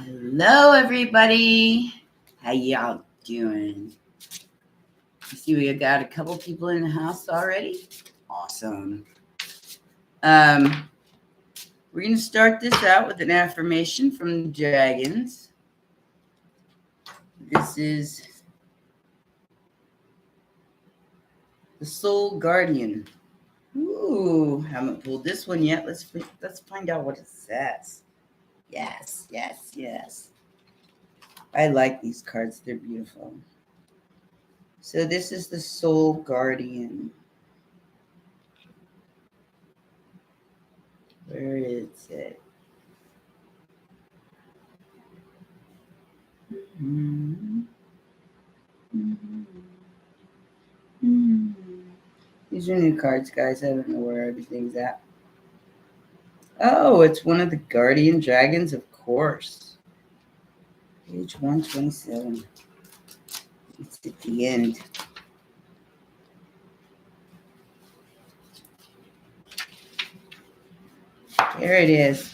Hello, everybody. How y'all doing? You see, we got a couple people in the house already. Awesome. We're going to start this out with an affirmation from the dragons. This is the Soul Guardian. Ooh, haven't pulled this one yet. Let's find out what it says. Yes. I like these cards. They're beautiful. So this is the Soul Guardian. Where is it? These are new cards, guys. I don't know where everything's at. Oh, it's one of the Guardian Dragons, of course. Page 127. It's at the end. There it is.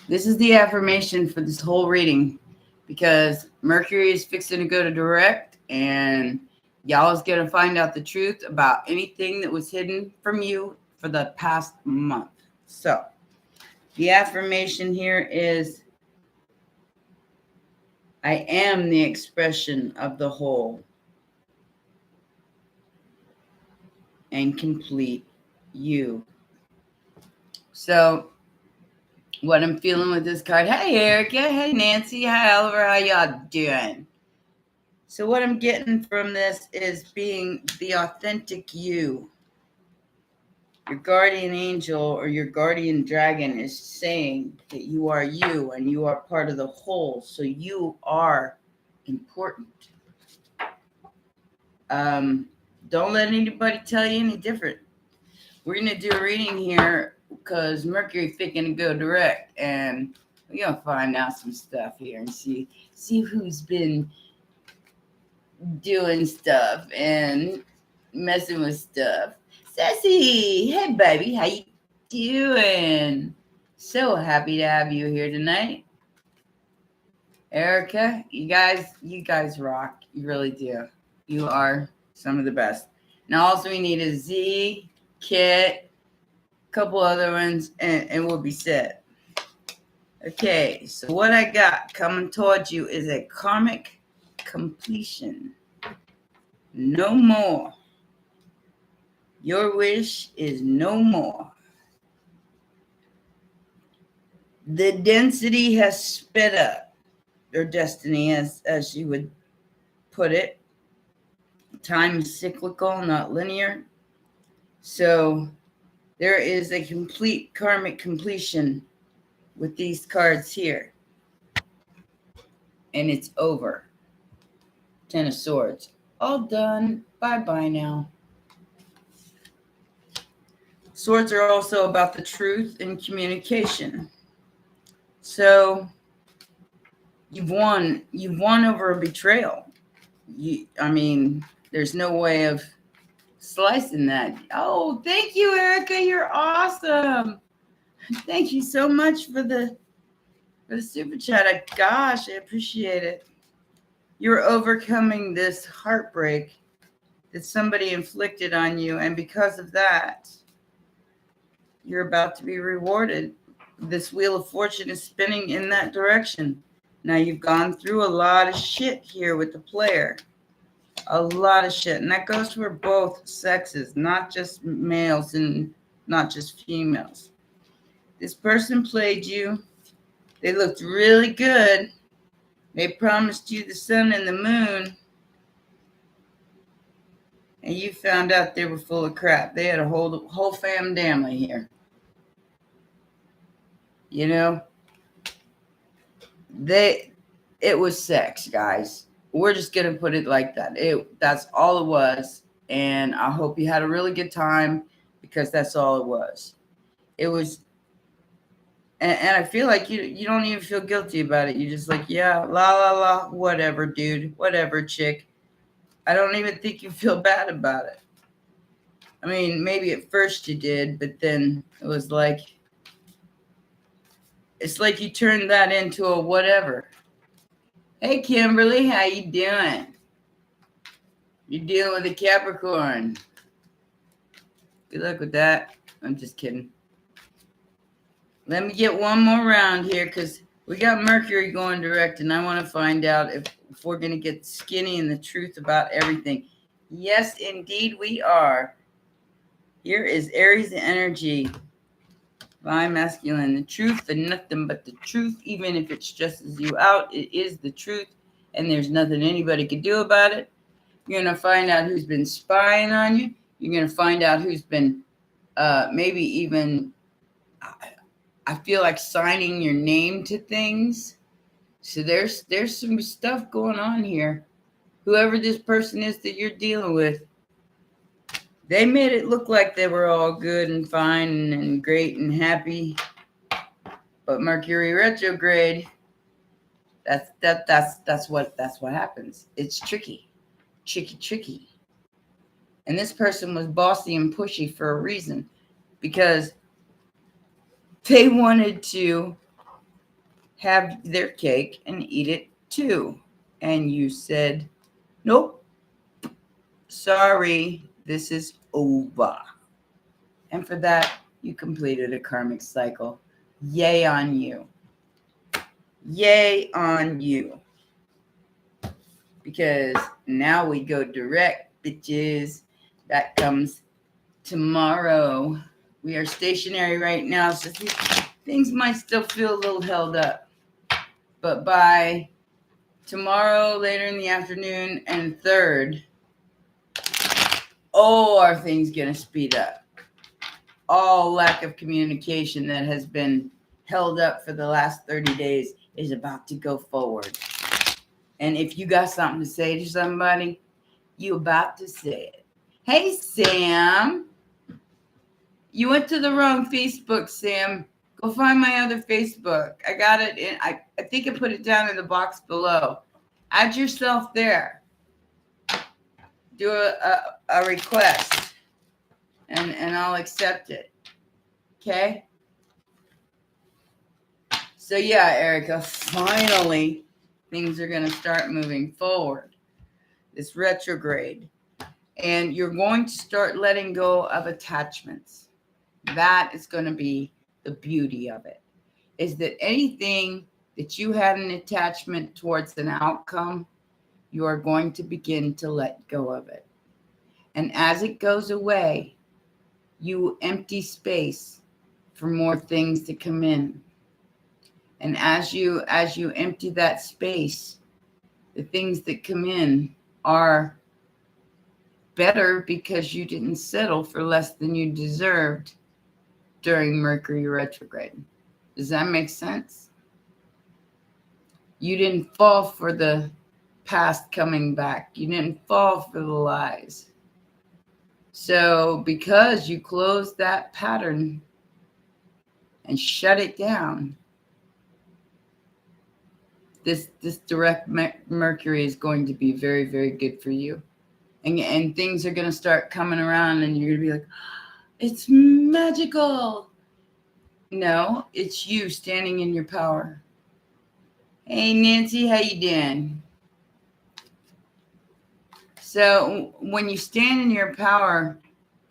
This is the affirmation for this whole reading because Mercury is fixing to go to direct and y'all is going to find out the truth about anything that was hidden from you for the past month. So, the affirmation here is, I am the expression of the whole and complete you. So, what I'm feeling with this card, hey Erica, hey Nancy, hi Oliver, how y'all doing? So what I'm getting from this is being the authentic you. Your guardian angel or your guardian dragon is saying that you are you and you are part of the whole, so you are important. Don't let anybody tell you any different. We're going to do a reading here because Mercury's fixing to go direct, and we're going to find out some stuff here and see who's been doing stuff and messing with stuff. Sassy, hey baby, how you doing? So happy to have you here tonight. Erica, you guys rock. You really do. You are some of the best. Now also we need a Z, Kit, a couple other ones, and we'll be set. Okay, so what I got coming towards you is a karmic completion. No more. Your wish is no more. The density has sped up. Your destiny, as you would put it. Time is cyclical, not linear. So there is a complete karmic completion with these cards here. And it's over. 10 of Swords. All done. Bye-bye now. Swords are also about the truth and communication. So you've won over a betrayal. There's no way of slicing that. Oh, thank you, Erica. You're awesome. Thank you so much for the super chat. Gosh, I appreciate it. You're overcoming this heartbreak that somebody inflicted on you, and because of that, you're about to be rewarded. This wheel of fortune is spinning in that direction. Now you've gone through a lot of shit here with the player. A lot of shit. And that goes for both sexes, not just males and not just females. This person played you. They looked really good. They promised you the sun and the moon. And you found out they were full of crap. They had a whole family here. You know? It was sex, guys. We're just going to put it like that. That's all it was. And I hope you had a really good time because that's all it was. It was, and I feel like you don't even feel guilty about it. You're just like, yeah, la, whatever, dude, whatever, chick. I don't even think you feel bad about it. I mean, maybe at first you did, but then it was like, It's like you turned that into a whatever. Hey, Kimberly, how you doing? You're dealing with a Capricorn. Good luck with that. I'm just kidding. Let me get one more round here because we got Mercury going direct, and I want to find out if we're going to get skinny and the truth about everything. Yes, indeed, we are. Here is Aries energy. Divine masculine. The truth and nothing but the truth, even if it stresses you out, it is the truth, and there's nothing anybody can do about it. You're going to find out who's been spying on you. You're going to find out who's been maybe even, I feel like, signing your name to things. So there's some stuff going on here. Whoever this person is that you're dealing with, they made it look like they were all good and fine and great and happy. But Mercury retrograde, that's what happens. It's tricky. And this person was bossy and pushy for a reason, because they wanted to have their cake and eat it too. And you said, nope, sorry, this is over. And for that, you completed a karmic cycle. Yay on you. Yay on you. Because now we go direct, bitches. That comes tomorrow. We are stationary right now, so things might still feel a little held up. But by tomorrow, later in the afternoon, and 3rd, are things going to speed up? All lack of communication that has been held up for the last 30 days is about to go forward. And if you got something to say to somebody, you about to say it. Hey, Sam. You went to the wrong Facebook, Sam. Go find my other Facebook. I got it in. I think I put it down in the box below. Add yourself there. Do a request. And I'll accept it. Okay? So yeah, Erica, finally things are going to start moving forward. This retrograde. And you're going to start letting go of attachments. That is going to be the beauty of it. Is that anything that you had an attachment towards an outcome, you are going to begin to let go of it. And as it goes away, you empty space for more things to come in. And as you empty that space, the things that come in are better because you didn't settle for less than you deserved during Mercury retrograde. Does that make sense? You didn't fall for the past coming back. You didn't fall for the lies. So because you closed that pattern and shut it down, this direct Mercury is going to be very, very good for you. And things are going to start coming around and you're going to be like, it's magical. No, it's you standing in your power. Hey, Nancy, how you doing? So when you stand in your power,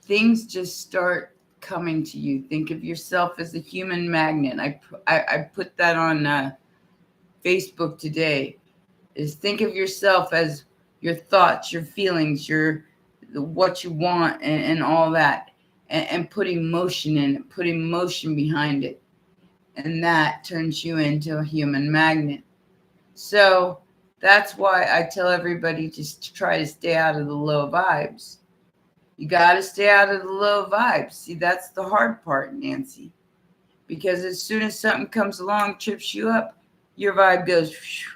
things just start coming to you. Think of yourself as a human magnet. I put that on Facebook today. Is think of yourself as your thoughts, your feelings, what you want, and all that, and putting motion in it, putting motion behind it, and that turns you into a human magnet. So that's why I tell everybody just to try to stay out of the low vibes. You got to stay out of the low vibes. See, that's the hard part, Nancy, because as soon as something comes along, trips you up, your vibe goes whew.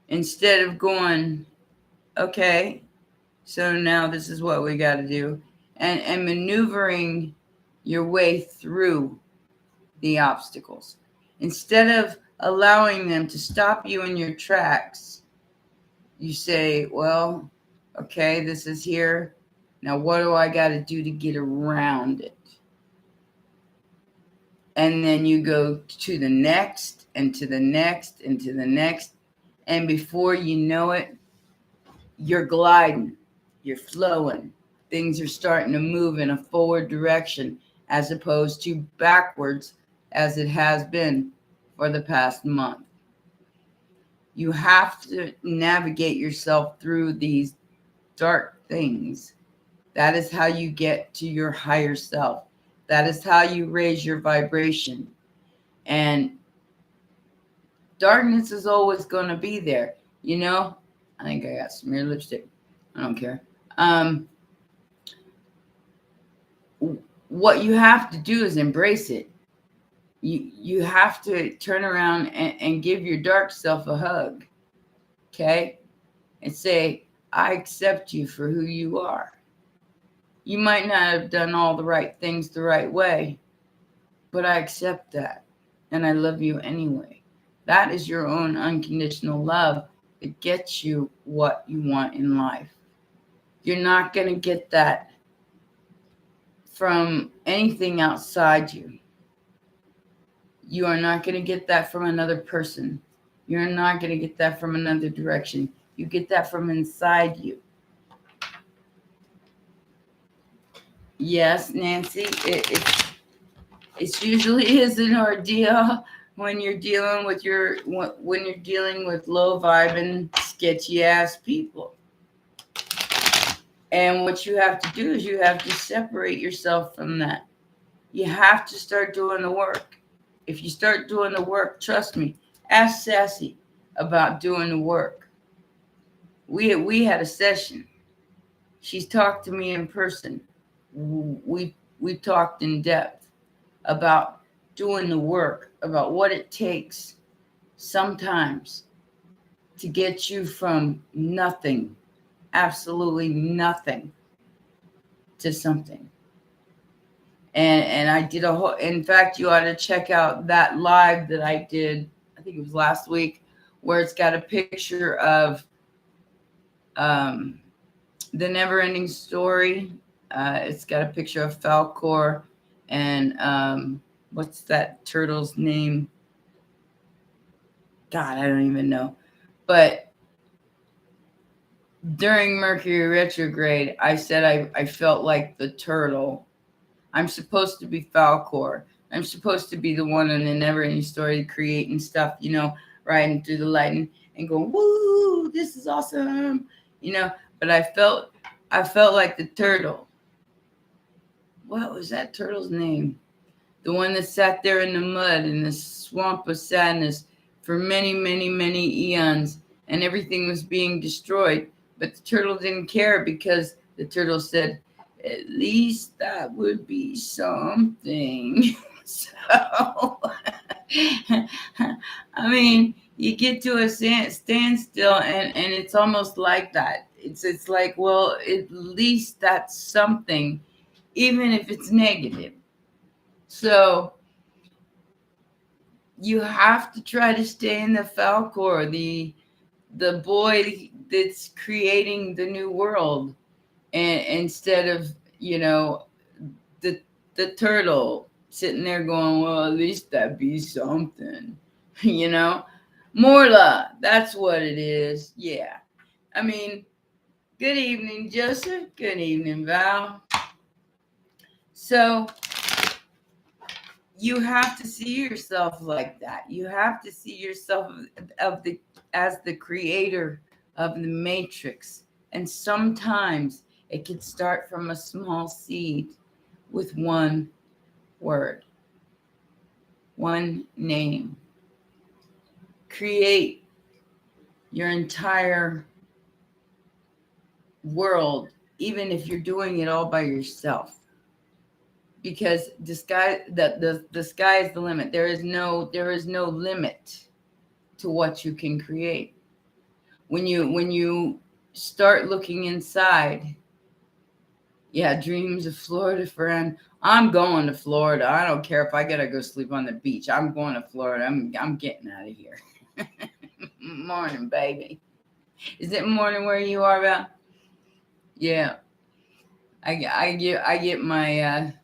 Instead of going, okay, so now this is what we got to do, and maneuvering your way through the obstacles. Instead of allowing them to stop you in your tracks, you say, well, okay, this is here. Now what do I got to do to get around it? And then you go to the next and to the next and to the next. And before you know it, you're gliding, you're flowing. Things are starting to move in a forward direction as opposed to backwards as it has been for the past month. You have to navigate yourself through these dark things. That is how you get to your higher self. That is how you raise your vibration. And darkness is always going to be there. You know, I think I got smeared lipstick. I don't care. What you have to do is embrace it. You have to turn around and give your dark self a hug. Okay? And say, I accept you for who you are. You might not have done all the right things the right way, but I accept that. And I love you anyway. That is your own unconditional love that gets you what you want in life. You're not going to get that from anything outside you. You are not going to get that from another person. You're not going to get that from another direction. You get that from inside you. Yes, Nancy, it usually is an ordeal when you're dealing with low vibing, sketchy ass people. And what you have to do is you have to separate yourself from that. You have to start doing the work. If you start doing the work, trust me, ask Sassy about doing the work. We had a session. She's talked to me in person. We talked in depth about doing the work, about what it takes sometimes to get you from nothing, absolutely nothing, to something. And I did a whole, in fact, you ought to check out that live that I did, I think it was last week, where it's got a picture of the never ending story. It's got a picture of Falcor and what's that turtle's name? God, I don't even know. But during Mercury retrograde, I said I felt like the turtle. I'm supposed to be Falcor. I'm supposed to be the one in the never ending story creating stuff, you know, riding through the lightning and going, woo, this is awesome, you know. But I felt like the turtle. What was that turtle's name? The one that sat there in the mud in the swamp of sadness for many, many, many eons, and everything was being destroyed. But the turtle didn't care because the turtle said, at least that would be something. So, I mean, you get to a standstill, and it's almost like that. It's like, well, at least that's something, even if it's negative. So you have to try to stay in the Falcor, the boy that's creating the new world, and instead of, you know, the turtle sitting there going, well, at least that be something, you know. Morla, that's what it is. Yeah. I mean, good evening, Joseph. Good evening, Val. So you have to see yourself like that. You have to see yourself as the creator of the matrix. And sometimes it can start from a small seed with one word, one name. Create your entire world, even if you're doing it all by yourself. Because the sky is the limit. There is no limit to what you can create. When you start looking inside, yeah, dreams of Florida, friend. I'm going to Florida. I don't care if I gotta go sleep on the beach. I'm going to Florida. I'm getting out of here. Morning, baby. Is it morning where you are, Val? Yeah. I get my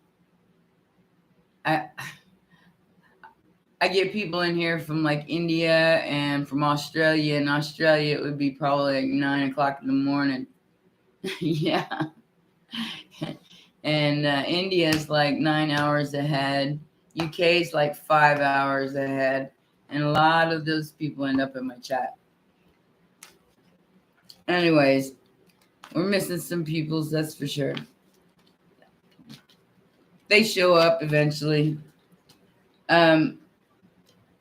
I get people in here from like India and from Australia. In Australia, it would be probably like 9 o'clock in the morning. Yeah. And India is like 9 hours ahead. UK is like 5 hours ahead. And a lot of those people end up in my chat. Anyways, we're missing some peoples, that's for sure. They show up eventually.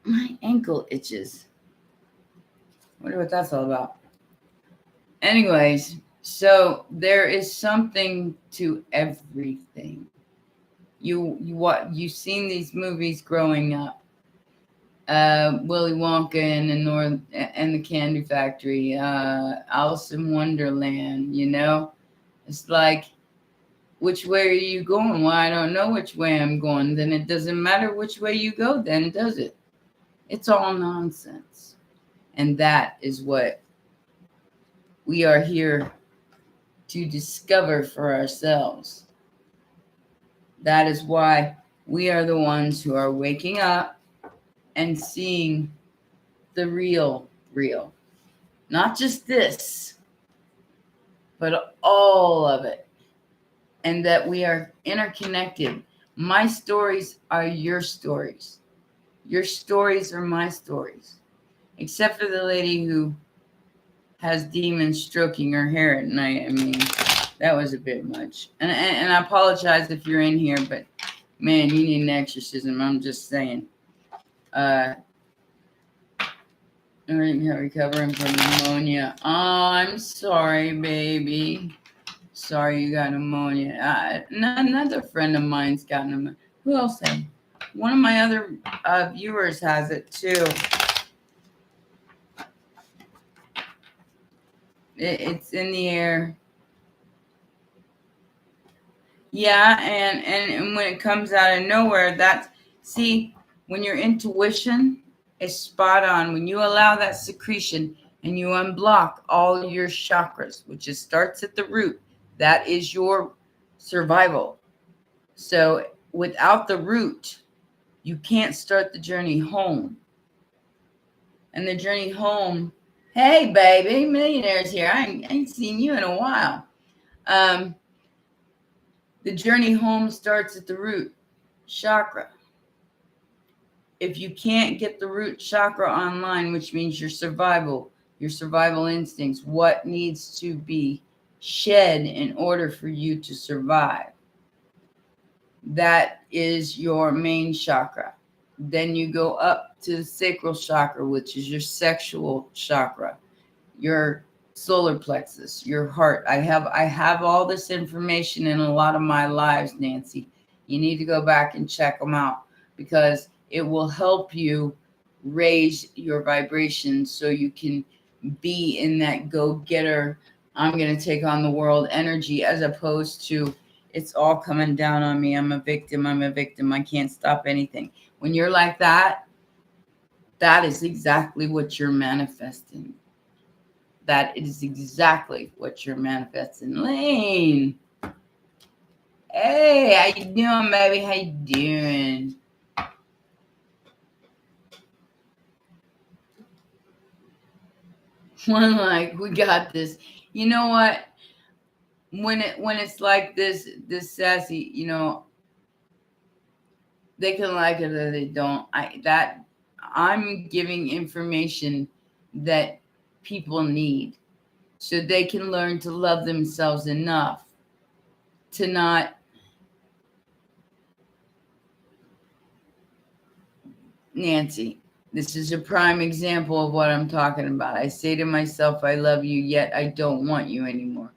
My ankle itches. Wonder what that's all about. Anyways, so there is something to everything. You've seen these movies growing up. Willy Wonka and the Candy Factory, Alice in Wonderland, you know? It's like, which way are you going? Well, I don't know which way I'm going. Then it doesn't matter which way you go, then, does it? It's all nonsense. And that is what we are here to discover for ourselves. That is why we are the ones who are waking up and seeing the real. Not just this, but all of it. And that we are interconnected. My stories are your stories. Your stories are my stories. Except for the lady who has demons stroking her hair at night. I mean, that was a bit much. And I apologize if you're in here, but man, you need an exorcism. I'm just saying. Recovering from pneumonia. Oh, I'm sorry, baby. Sorry you got pneumonia. Another friend of mine's got pneumonia. Who else had? One of my other viewers has it too. It's in the air. Yeah, and when it comes out of nowhere, when your intuition is spot on, when you allow that secretion and you unblock all your chakras, which starts at the root, that is your survival. So without the root, you can't start the journey home. And the journey home, hey, baby, millionaire's here. I ain't seen you in a while. The journey home starts at the root chakra. If you can't get the root chakra online, which means your survival instincts, what needs to be shed in order for you to survive, that is your main chakra. Then you go up to the sacral chakra, which is your sexual chakra, your solar plexus, your heart. I have all this information in a lot of my lives, Nancy. You need to go back and check them out because it will help you raise your vibration so you can be in that go-getter, I'm going to take on the world energy, as opposed to it's all coming down on me. I'm a victim. I can't stop anything. When you're like that, that is exactly what you're manifesting. That is exactly what you're manifesting. Lane. Hey, how you doing, baby? How you doing? One like, we got this. You know what? When it's like this sassy, you know, they can like it or they don't. I'm giving information that people need so they can learn to love themselves enough to not Nancy. This is a prime example of what I'm talking about. I say to myself, I love you, yet I don't want you anymore.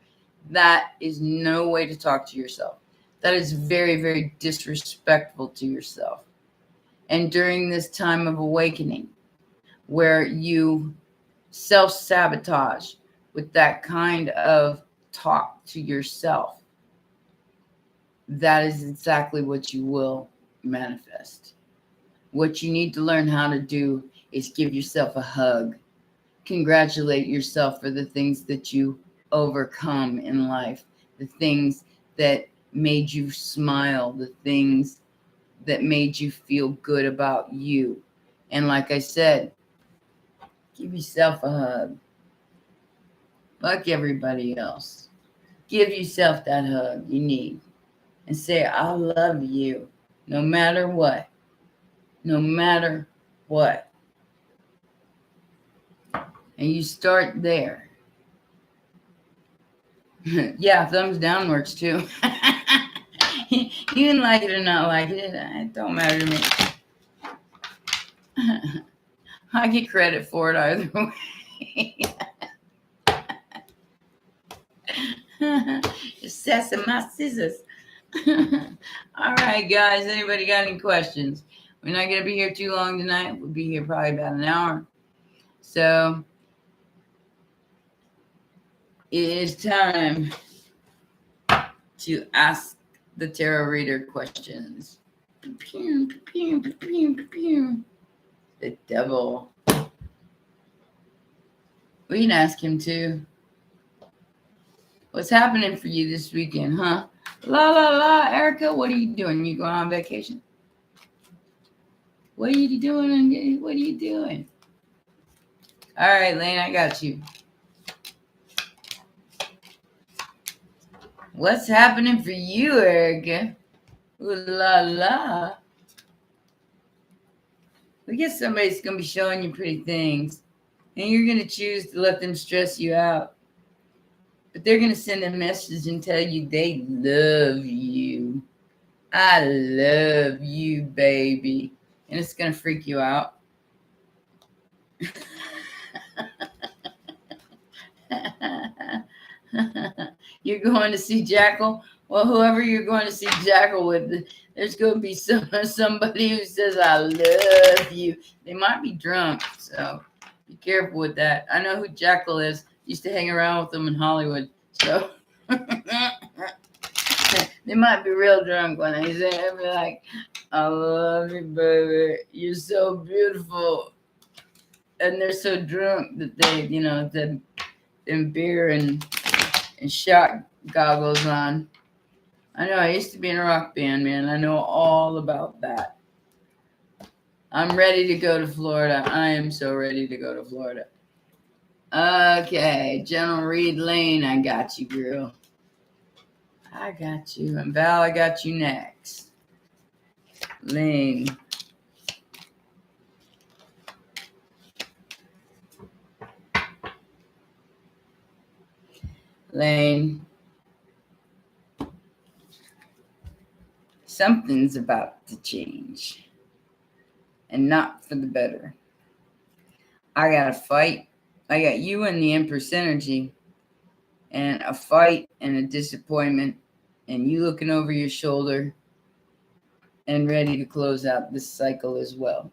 That is no way to talk to yourself. That is very, very disrespectful to yourself. And during this time of awakening, where you self-sabotage with that kind of talk to yourself, that is exactly what you will manifest. What you need to learn how to do is give yourself a hug. Congratulate yourself for the things that you overcome in life, the things that made you smile, the things that made you feel good about you. And like I said, give yourself a hug. Fuck everybody else. Give yourself that hug you need. And say, I love you. No matter what. No matter what. And you start there. Yeah, thumbs down works too. You can like it or not like it. It don't matter to me. I get credit for it either way. Sassing my scissors. All right, guys. Anybody got any questions? We're not going to be here too long tonight. We'll be here probably about an hour. So it is time to ask the tarot reader questions. The devil. We can ask him too. What's happening for you this weekend, huh? La la la, Erica, what are you doing? You going on vacation? What are you doing? What are you doing? All right, Lane, I got you. What's happening for you, Erica? Ooh la la. I guess somebody's going to be showing you pretty things, and you're going to choose to let them stress you out. But they're going to send a message and tell you they love you. I love you, baby. And it's going to freak you out. You're going to see Jackal? Well, whoever you're going to see Jackal with, there's going to be somebody who says, I love you. They might be drunk, so be careful with that. I know who Jackal is. Used to hang around with them in Hollywood, so they might be real drunk when they say it. Be like, I love you, baby. You're so beautiful. And they're so drunk that they, them beer and shot goggles on. I know, I used to be in a rock band, man. I know all about that. I'm ready to go to Florida. I am so ready to go to Florida. Okay, General Reed Lane, I got you, girl. I got you. And Val, I got you next. Lane. Lane. Something's about to change. And not for the better. I got a fight. I got you and the Empress energy. And a fight and a disappointment. And you looking over your shoulder. And ready to close out this cycle as well.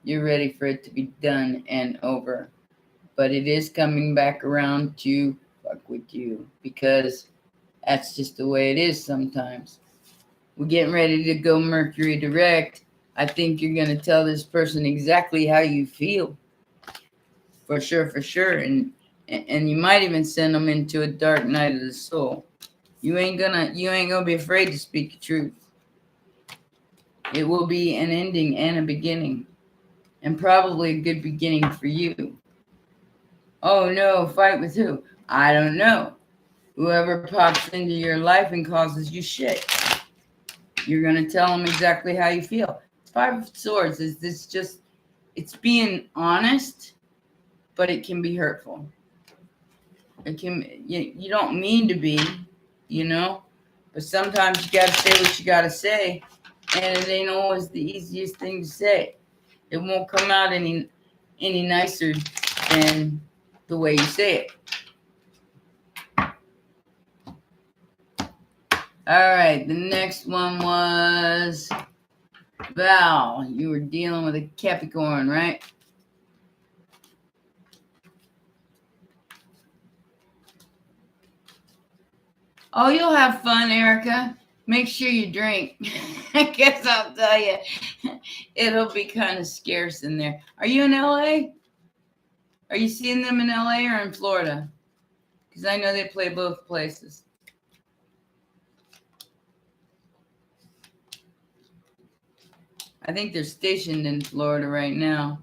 You're ready for it to be done and over. But it is coming back around to fuck with you. Because that's just the way it is sometimes. We're getting ready to go Mercury direct. I think you're going to tell this person exactly how you feel. For sure, for sure. And you might even send them into a dark night of the soul. You ain't gonna be afraid to speak the truth. It will be an ending and a beginning. And probably a good beginning for you. Oh no, fight with who? I don't know. Whoever pops into your life and causes you shit. You're going to tell them exactly how you feel. Five of Swords is this just, it's being honest, but it can be hurtful. It can, you don't mean to be, but sometimes you got to say what you got to say, and it ain't always the easiest thing to say. It won't come out any nicer than the way you say it. All right, the next one was Val. You were dealing with a Capricorn, right? Oh, you'll have fun, Erica. Make sure you drink. I guess I'll tell you, it'll be kind of scarce in there. Are you in LA? Are you seeing them in LA or in Florida? Because I know they play both places. I think they're stationed in Florida right now.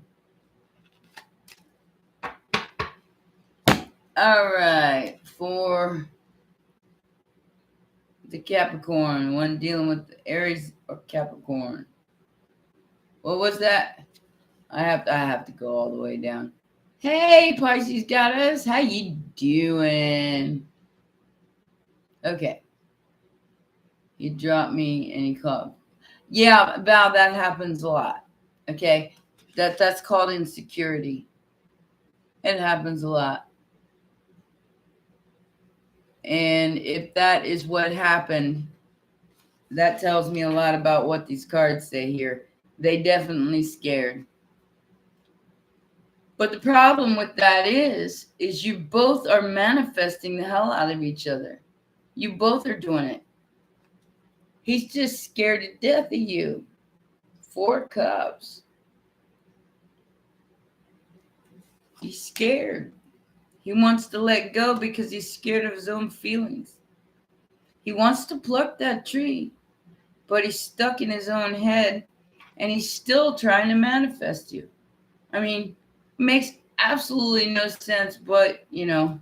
All right, for the Capricorn, one dealing with the Aries or Capricorn. What was that? I have to go all the way down. Hey, Pisces goddess, how you doing? Okay. He dropped me and he called. Yeah, Val, that happens a lot. Okay. That's called insecurity. It happens a lot. And if that is what happened, that tells me a lot about what these cards say here. They definitely scared. But the problem with that is you both are manifesting the hell out of each other. You both are doing it. He's just scared to death of you. 4 cups. He's scared. He wants to let go because he's scared of his own feelings. He wants to pluck that tree, but he's stuck in his own head and he's still trying to manifest you. I mean, it makes absolutely no sense, but, you know,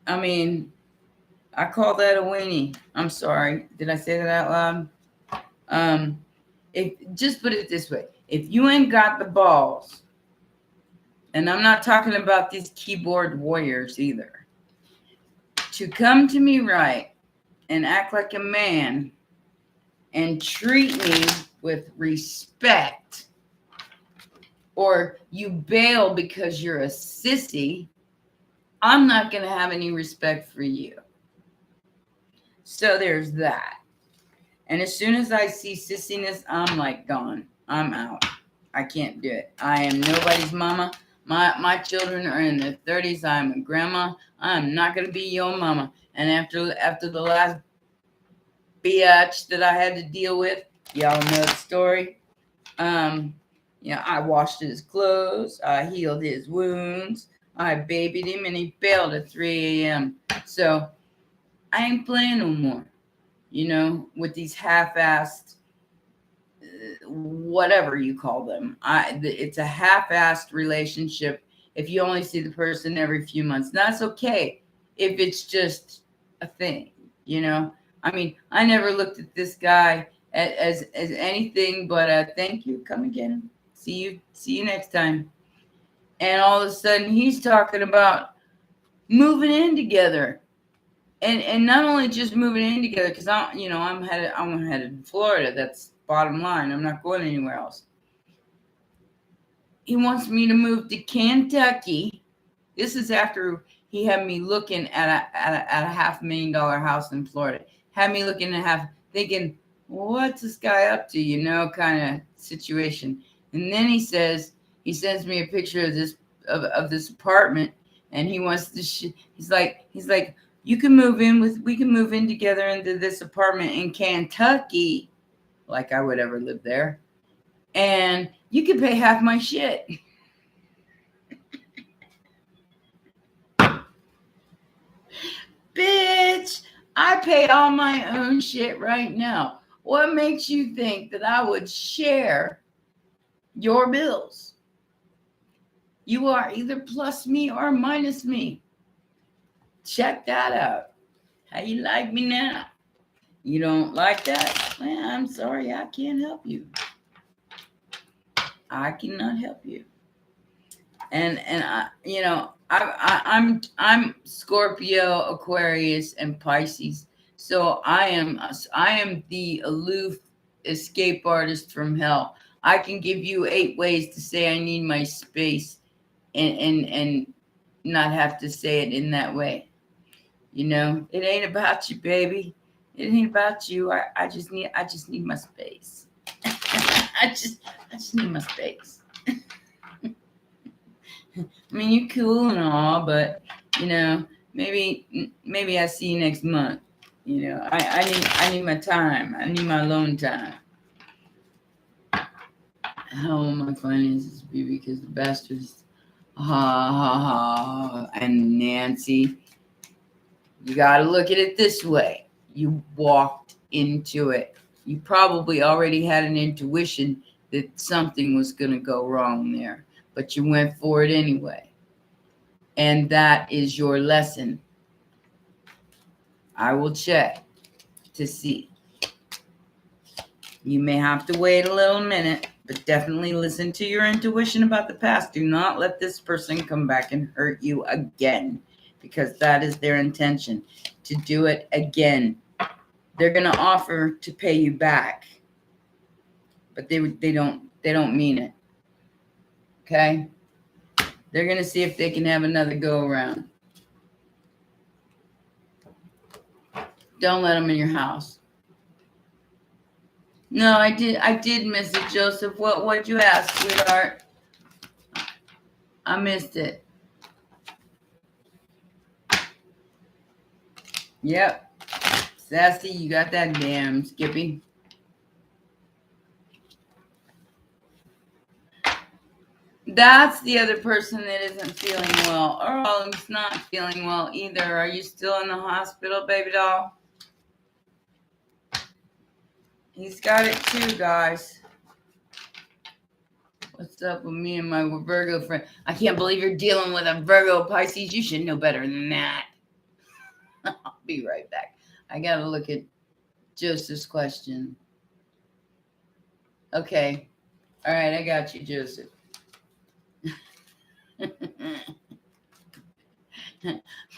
I mean, I call that a weenie. I'm sorry. Did I say that out loud? If just put it this way. If you ain't got the balls, and I'm not talking about these keyboard warriors either, to come to me right and act like a man and treat me with respect, or you bail because you're a sissy, I'm not going to have any respect for you. So there's that. And as soon as I see sissiness, I'm like gone. I'm out. I can't do it. I am nobody's mama. My children are in their 30s. I'm a grandma. I'm not going to be your mama. And after the last biatch that I had to deal with, y'all know the story. You know, I washed his clothes. I healed his wounds. I babied him, and he bailed at 3 a.m. So I ain't playing no more, you know, with these half-assed, whatever you call them. It's a half-assed relationship if you only see the person every few months. That's okay if it's just a thing, you know. I mean, I never looked at this guy as anything but thank you, come again, see you next time. And all of a sudden he's talking about moving in together. And not only just moving in together, because I'm headed to Florida. That's bottom line. I'm not going anywhere else. He wants me to move to Kentucky. This is after he had me looking at a $500,000 house in Florida. Had me looking at thinking, well, what's this guy up to? You know, kind of situation. And then he sends me a picture of this apartment, and he wants to. He's like. We can move in together into this apartment in Kentucky, like I would ever live there, and you can pay half my shit. Bitch, I pay all my own shit right now. What makes you think that I would share your bills? You are either plus me or minus me. Check that out. How you like me now? You don't like that? Well, I'm sorry, I can't help you. I cannot help you. And I, you know, I'm Scorpio, Aquarius, and Pisces. So I am the aloof escape artist from hell. I can give you 8 ways to say I need my space, and not have to say it in that way. You know, it ain't about you, baby. It ain't about you. I just need my space. I just need my space. I mean, you're cool and all, but you know, maybe I see you next month. You know, I need my time. I need my alone time. How will my finances be? Because the bastards, and Nancy. You got to look at it this way. You walked into it. You probably already had an intuition that something was going to go wrong there, but you went for it anyway. And that is your lesson. I will check to see. You may have to wait a little minute, but definitely listen to your intuition about the past. Do not let this person come back and hurt you again, because that is their intention, to do it again. They're going to offer to pay you back, but they don't mean it. Okay? They're going to see if they can have another go around. Don't let them in your house. No, I did miss it, Joseph. What'd you ask, sweetheart? I missed it. Yep. Sassy, you got that damn Skippy. That's the other person that isn't feeling well. Earl's not feeling well either. Are you still in the hospital, baby doll? He's got it too, guys. What's up with me and my Virgo friend? I can't believe you're dealing with a Virgo Pisces. You should know better than that. I'll be right back. I got to look at Joseph's question. Okay. All right, I got you, Joseph.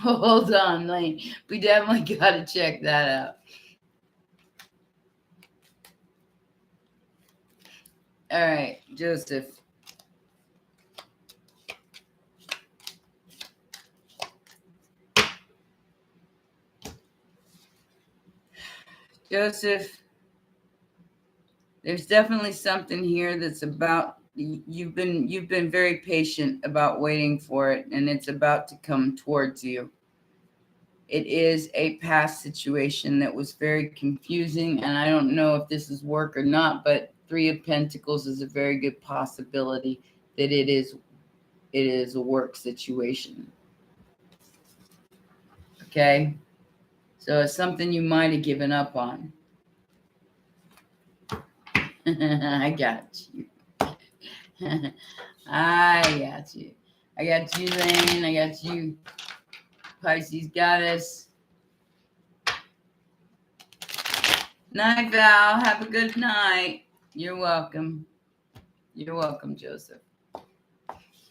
Hold on, Lane. We definitely got to check that out. All right, Joseph. Joseph, there's definitely something here that's about, you've been very patient about waiting for it, and it's about to come towards you. It is a past situation that was very confusing, and I don't know if this is work or not, but Three of Pentacles is a very good possibility that it is a work situation. Okay? So it's something you might have given up on. I got you. I got you. I got you, Lane. I got you, Pisces Goddess. Night, Val. Have a good night. You're welcome. You're welcome, Joseph. All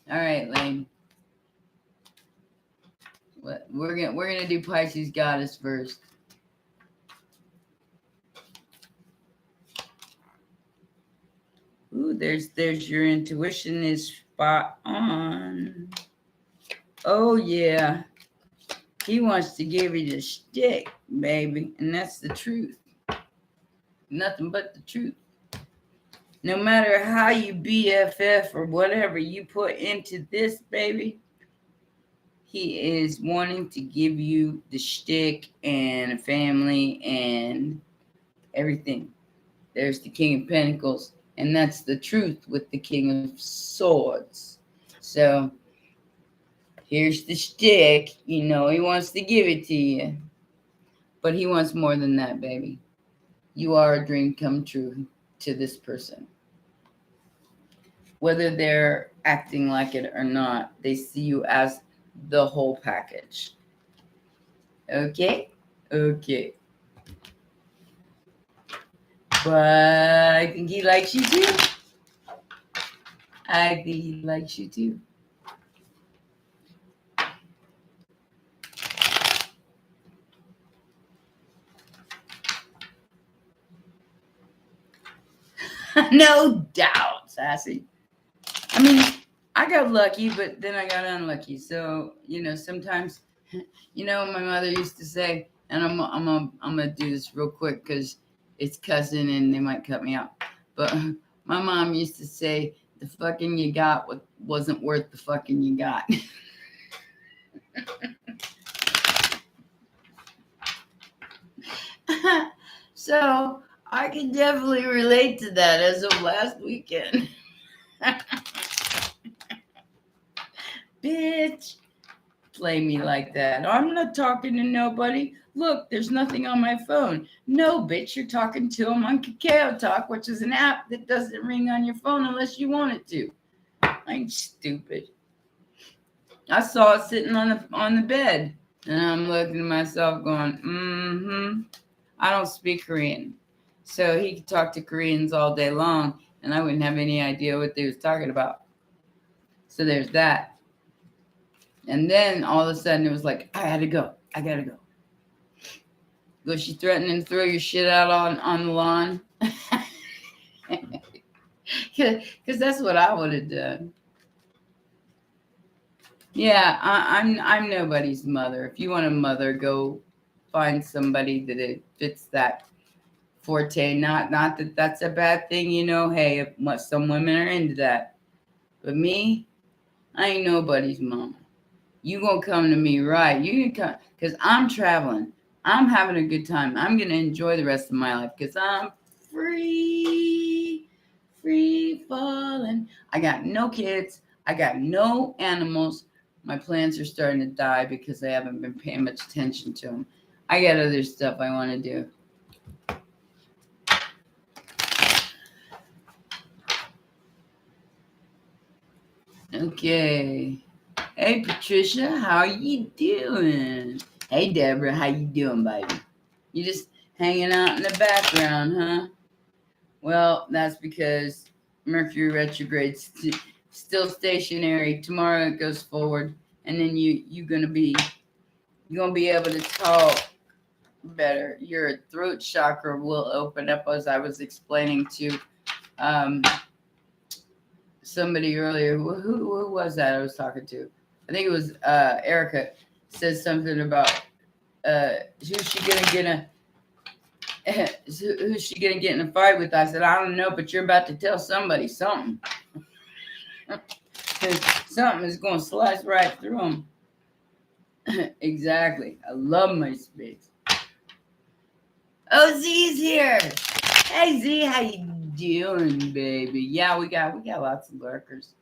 right, Lane. We're gonna do Pisces Goddess first. Ooh, there's your intuition is spot on. Oh yeah. He wants to give you the shtick, baby. And that's the truth. Nothing but the truth. No matter how you BFF or whatever you put into this, baby, he is wanting to give you the shtick and a family and everything. There's the King of Pentacles. And that's the truth with the King of Swords. So here's the shtick. You know, he wants to give it to you. But he wants more than that, baby. You are a dream come true to this person. Whether they're acting like it or not, they see you as the whole package. Okay? Okay. But I think he likes you too. I think he likes you too. No doubt, Sassy. I mean, I got lucky, but then I got unlucky. So, you know, sometimes, you know, my mother used to say, and I'm gonna do this real quick because it's cussing and they might cut me out. But my mom used to say, the fucking you got wasn't worth the fucking you got. So I can definitely relate to that as of last weekend. Bitch, play me like that. I'm not talking to nobody. Look, there's nothing on my phone. No, bitch, you're talking to him on Kakao Talk, which is an app that doesn't ring on your phone unless you want it to. I'm stupid. I saw it sitting on the bed, and I'm looking at myself going, I don't speak Korean. So he could talk to Koreans all day long, and I wouldn't have any idea what they was talking about. So there's that. And then all of a sudden it was like, I gotta go. Was she threatening to throw your shit out on the lawn? Because that's what I would have done. Yeah, I'm nobody's mother. If you want a mother, go find somebody that it fits that forte. Not that that's a bad thing, Hey, some women are into that, but me, I ain't nobody's mama. You gonna come to me, right? You can come, because I'm traveling. I'm having a good time. I'm gonna enjoy the rest of my life because I'm free falling. I got no kids. I got no animals. My plants are starting to die because I haven't been paying much attention to them. I got other stuff I want to do. Okay. Hey, Patricia, how you doing? Hey, Deborah, how you doing, baby? You just hanging out in the background, huh? Well, that's because Mercury retrograde's still stationary. Tomorrow it goes forward, and then you're gonna be able to talk better. Your throat chakra will open up, as I was explaining to somebody earlier. Who was that I was talking to? I think it was Erica. Said something about who's she gonna get in a fight with? I said, I don't know, but you're about to tell somebody something. Something is going to slice right through them. Exactly. I love my space. Oh, Z's here. Hey, Z, how you doing, baby? Yeah, we got lots of lurkers.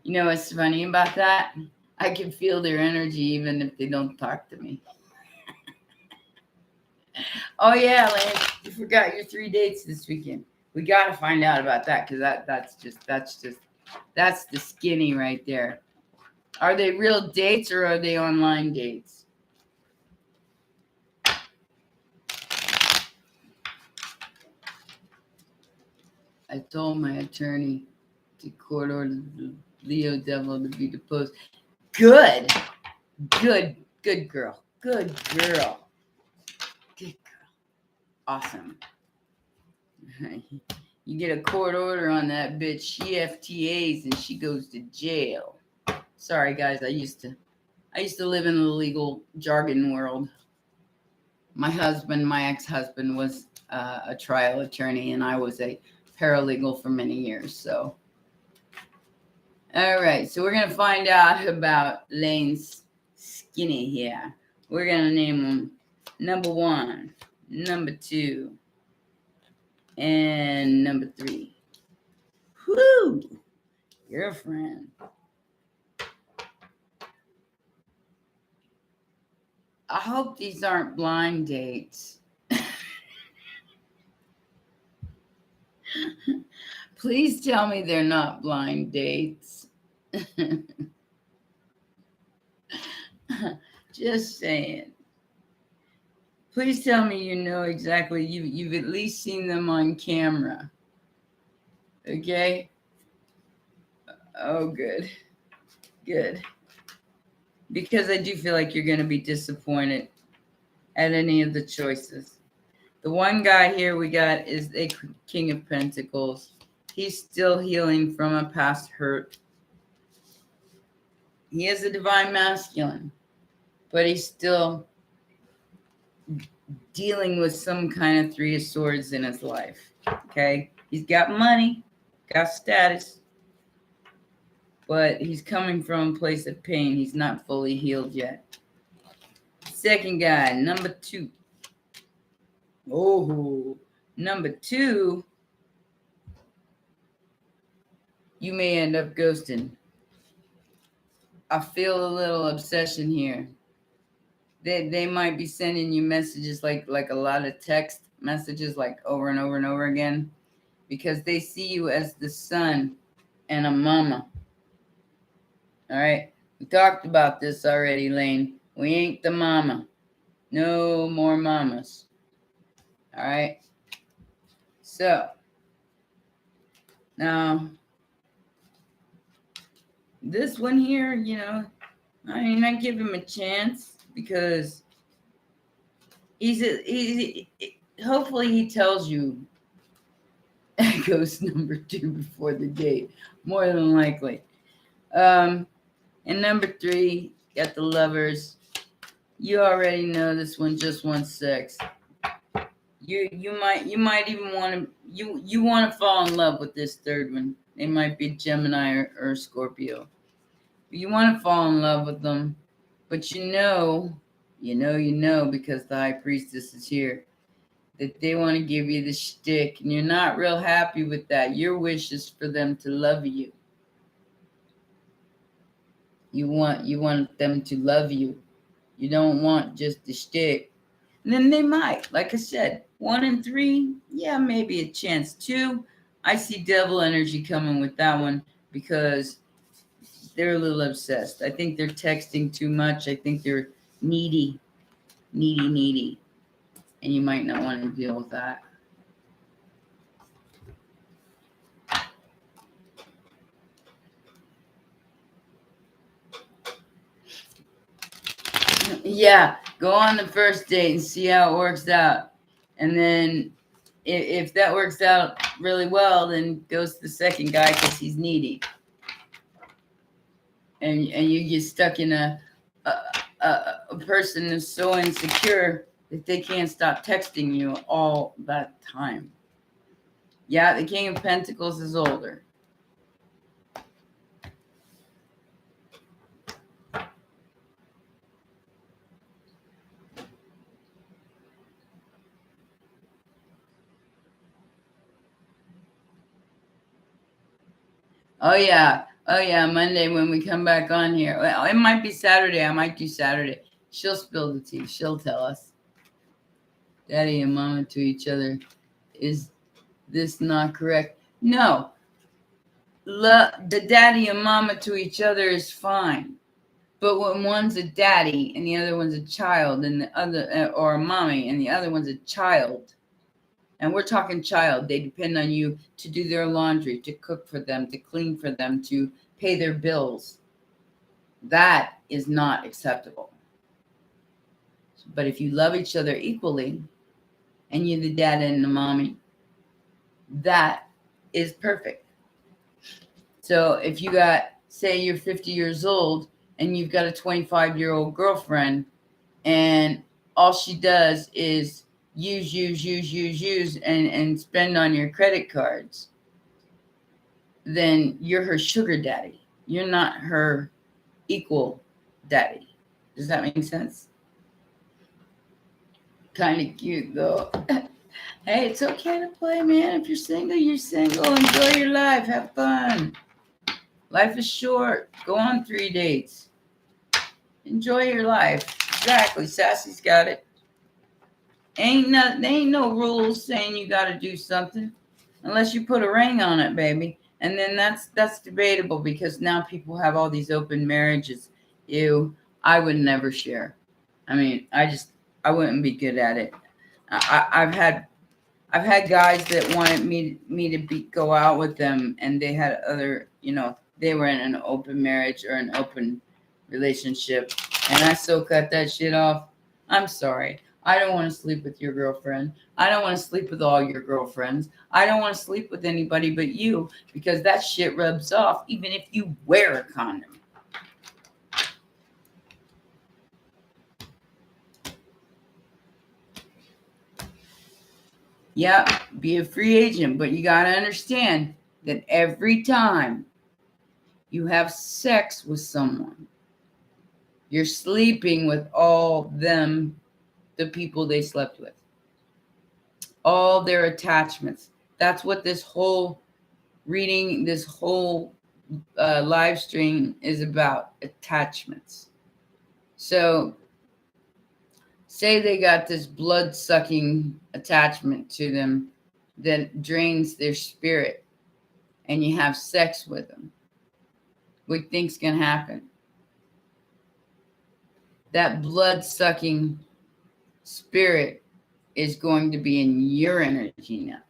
You know what's funny about that? I can feel their energy even if they don't talk to me. Oh yeah, Lane, you forgot your 3 dates this weekend. We got to find out about that because that's the skinny right there. Are they real dates or are they online dates? I told my attorney to court order the Leo devil to be deposed. Good girl. Awesome. You get a court order on that bitch. She FTAs and she goes to jail. Sorry, guys. I used to live in the legal jargon world. My ex-husband, was a trial attorney, and I was a paralegal for many years. So, all right. So we're gonna find out about Lane's skinny here. We're gonna name him number 1, number 2, and number 3. Whoo! Girlfriend. I hope these aren't blind dates. Please tell me they're not blind dates. Just saying. Please tell me you know exactly. You've at least seen them on camera. Okay? Oh, good. Because I do feel like you're going to be disappointed at any of the choices. The one guy here we got is a King of Pentacles. He's still healing from a past hurt. He is a divine masculine, but he's still dealing with some kind of 3 of Swords in his life. Okay? He's got money, got status, but he's coming from a place of pain. He's not fully healed yet. Second guy, number 2. Oh, number 2, you may end up ghosting. I feel a little obsession here. They might be sending you messages like a lot of text messages, like over and over and over again, because they see you as the son and a mama. All right, we talked about this already, Lane. We ain't the mama. No more mamas. All right. So now this one here, I mean, I give him a chance because he's hopefully he tells you ghost number 2 before the date, more than likely. And number 3, got the Lovers. You already know this one just wants sex. You might even want to you want to fall in love with this third one. They might be Gemini or Scorpio. You want to fall in love with them, but you know because the High Priestess is here, that they want to give you the shtick, and you're not real happy with that. Your wish is for them to love you. You want them to love you. You don't want just the shtick. And then they might, like I said, 1 and 3, yeah, maybe a chance. 2, I see devil energy coming with that one because they're a little obsessed. I think they're texting too much. I think they're needy. And you might not want to deal with that. Yeah, go on the first date and see how it works out. And then if that works out really well, then goes to the second guy because he's needy. And you get stuck in a person is so insecure that they can't stop texting you all that time. Yeah, the King of Pentacles is older. Oh yeah, Monday when we come back on here. Well, it might be Saturday. I might do Saturday. She'll spill the tea. She'll tell us. Daddy and mama to each other. Is this not correct? No. The daddy and mama to each other is fine. But when one's a daddy and the other one's a child, and the other, or a mommy and the other one's a child, and we're talking child, they depend on you to do their laundry, to cook for them, to clean for them, to pay their bills. That is not acceptable. But if you love each other equally, and you're the dad and the mommy, that is perfect. So if you got, say you're 50 years old and you've got a 25-year-old girlfriend and all she does is use and spend on your credit cards, then you're her sugar daddy. You're not her equal daddy. Does that make sense? Kind of cute though. Hey, it's okay to play, man. If you're single, you're single. Enjoy your life. Have fun. Life is short. Go on 3 dates. Enjoy your life. Exactly. Sassy's got it. Ain't no rules saying you got to do something unless you put a ring on it, baby. And then that's debatable because now people have all these open marriages. I would never share. I mean, I wouldn't be good at it. I've had guys that wanted me to go out with them, and they had other, they were in an open marriage or an open relationship, and I so cut that shit off. I'm sorry. I don't want to sleep with your girlfriend. I don't want to sleep with all your girlfriends. I don't want to sleep with anybody but you because that shit rubs off even if you wear a condom. Yeah, be a free agent, but you got to understand that every time you have sex with someone, you're sleeping with all them, the people they slept with, all their attachments. That's what this whole reading, this whole live stream is about attachments. So say they got this blood-sucking attachment to them that drains their spirit, and you have sex with them. What do you think's going to happen? That blood-sucking spirit is going to be in your energy now.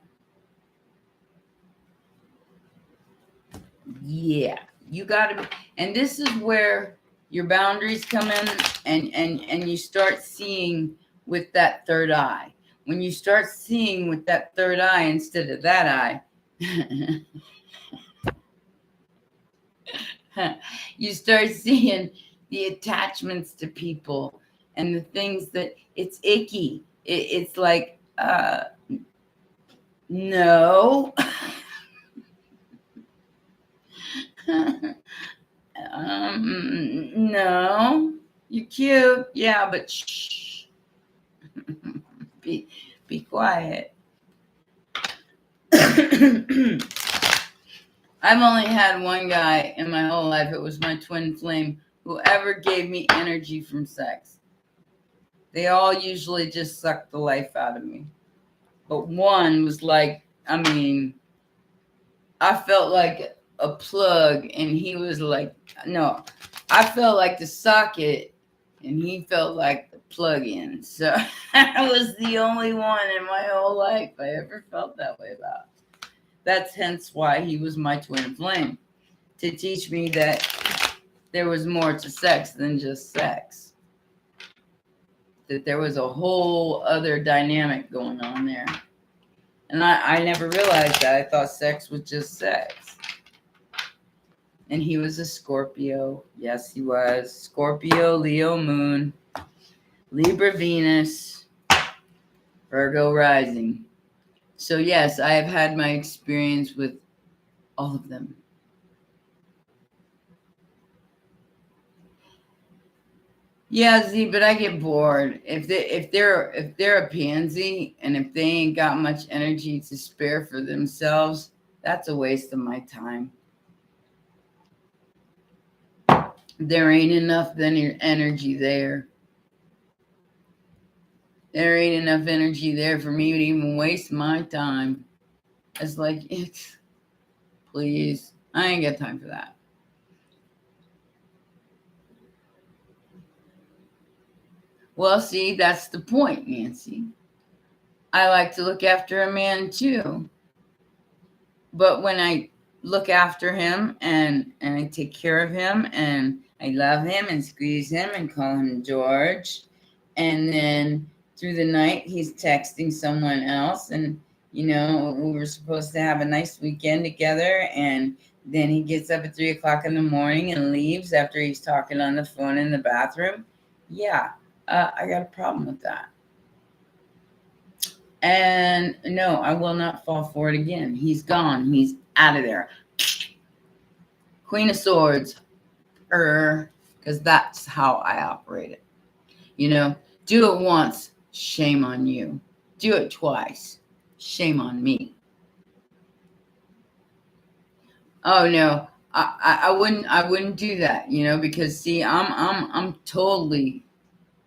Yeah, you got to, and this is where your boundaries come in, and you start seeing with that third eye. When you start seeing with that third eye instead of that eye, you start seeing the attachments to people and the things that it's icky. It's like, no. No, you're cute. Yeah, but shh. Be quiet. I've only had one guy in my whole life. It was my twin flame who ever gave me energy from sex. They all usually just sucked the life out of me. But one was like, I mean, I felt like a plug, and he was like, no, I felt like the socket, and he felt like the plug-in. So I was the only one in my whole life I ever felt that way about. That's hence why he was my twin flame, to teach me that there was more to sex than just sex. That there was a whole other dynamic going on there. And I never realized that. I thought sex was just sex. And he was a Scorpio. Yes, he was. Scorpio, Leo moon, Libra Venus, Virgo rising. So yes, I have had my experience with all of them. Yeah, Z, but I get bored. If they're a pansy, and if they ain't got much energy to spare for themselves, that's a waste of my time. There ain't enough energy there. There ain't enough energy there for me to even waste my time. It's like, please, I ain't got time for that. Well, see, that's the point, Nancy. I like to look after a man too. But when I look after him and I take care of him and I love him and squeeze him and call him George, and then through the night he's texting someone else, and we were supposed to have a nice weekend together, and then he gets up at 3:00 in the morning and leaves after he's talking on the phone in the bathroom. Yeah, I got a problem with that. And no, I will not fall for it again. He's gone. He's out of there. Queen of Swords. Because that's how I operate it. Do it once, shame on you. Do it twice, shame on me. Oh no, I wouldn't do that, because see, I'm totally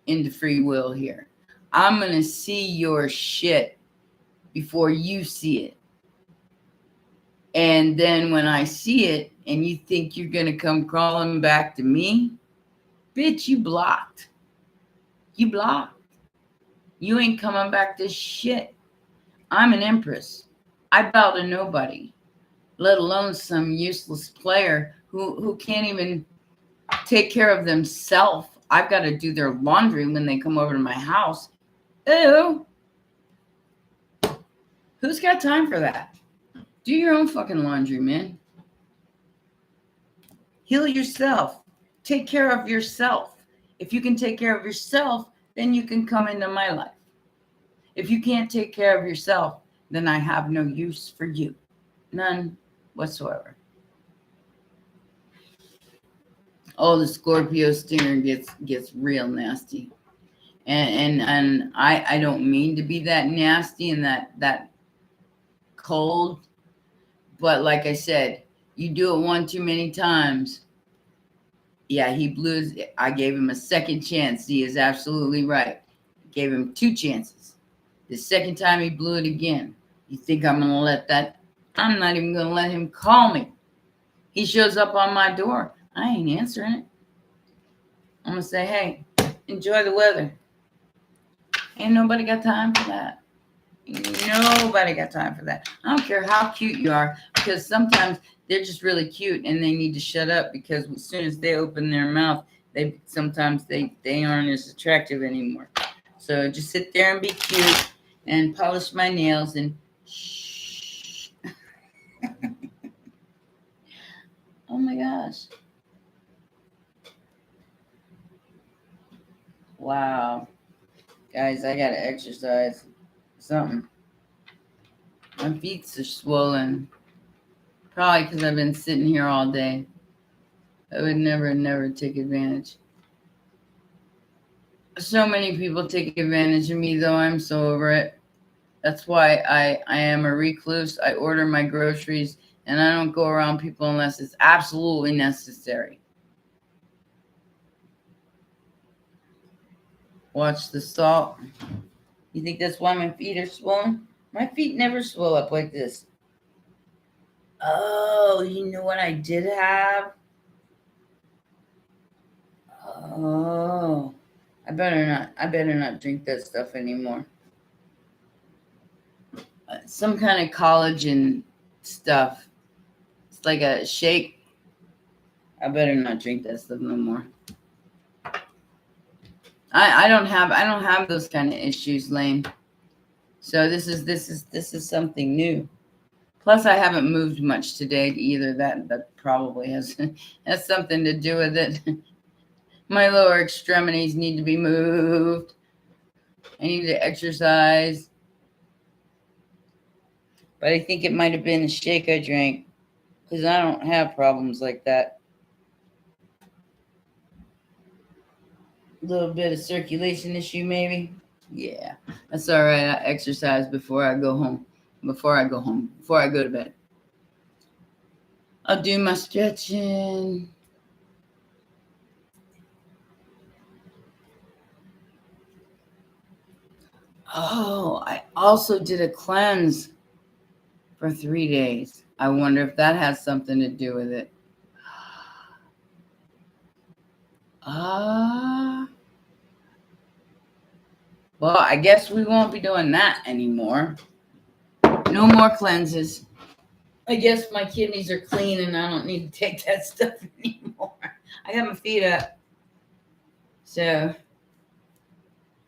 into free will here. I'm gonna see your shit before you see it. And then when I see it and you think you're gonna come crawling back to me, bitch, you blocked. You blocked. You ain't coming back to shit. I'm an empress. I bow to nobody, let alone some useless player who can't even take care of themselves. I've got to do their laundry when they come over to my house. Ew. Who's got time for that? Do your own fucking laundry, man. Heal yourself. Take care of yourself. If you can take care of yourself, then you can come into my life. If you can't take care of yourself, then I have no use for you. None whatsoever. Oh, the Scorpio stinger gets real nasty. And I don't mean to be that nasty and that cold. But like I said, You do it one too many times. Yeah, he blew I gave him a second chance. He is absolutely right. Gave him 2 chances. The second time he blew it again. You think I'm going to let that? I'm not even going to let him call me. He shows up on my door. I ain't answering it. I'm going to say, hey, enjoy the weather. Ain't nobody got time for that. Nobody got time for that. I don't care how cute you are, because sometimes they're just really cute and they need to shut up, because as soon as they open their mouth, they aren't as attractive anymore. So just sit there and be cute and polish my nails and shh. Oh my gosh. Wow. Guys, I gotta exercise something. My feet are swollen. Probably because I've been sitting here all day. I would never take advantage. So many people take advantage of me, though. I'm so over it. That's why I am a recluse. I order my groceries, and I don't go around people unless it's absolutely necessary. Watch the salt. You think that's why my feet are swollen? My feet never swell up like this. Oh, you know what I did have? Oh, I better not drink that stuff anymore. Some kind of collagen stuff. It's like a shake. I better not drink that stuff no more. I don't have those kind of issues, Lane. So this is something new. Plus, I haven't moved much today either. That probably has something to do with it. My lower extremities need to be moved. I need to exercise. But I think it might have been a shake I drank, because I don't have problems like that. A little bit of circulation issue, maybe. Yeah, that's all right. I exercise before I go home. Before I go to bed. I'll do my stretching. Oh, I also did a cleanse for 3 days. I wonder if that has something to do with it. Well, I guess we won't be doing that anymore. No more cleanses. I guess my kidneys are clean and I don't need to take that stuff anymore. I got my feet up. So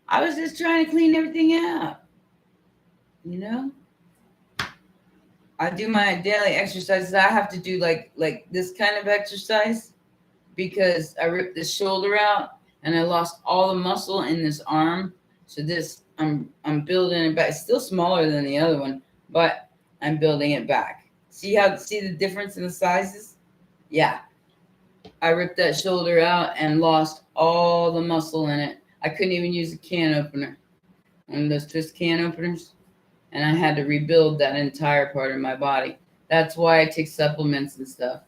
I was just trying to clean everything out. You know? I do my daily exercises. I have to do like this kind of exercise, because I ripped this shoulder out and I lost all the muscle in this arm. So this I'm building it back. It's still smaller than the other one, but I'm building it back. See the difference in the sizes? Yeah. I ripped that shoulder out and lost all the muscle in it. I couldn't even use a can opener. One of those twist can openers. And I had to rebuild that entire part of my body. That's why I take supplements and stuff.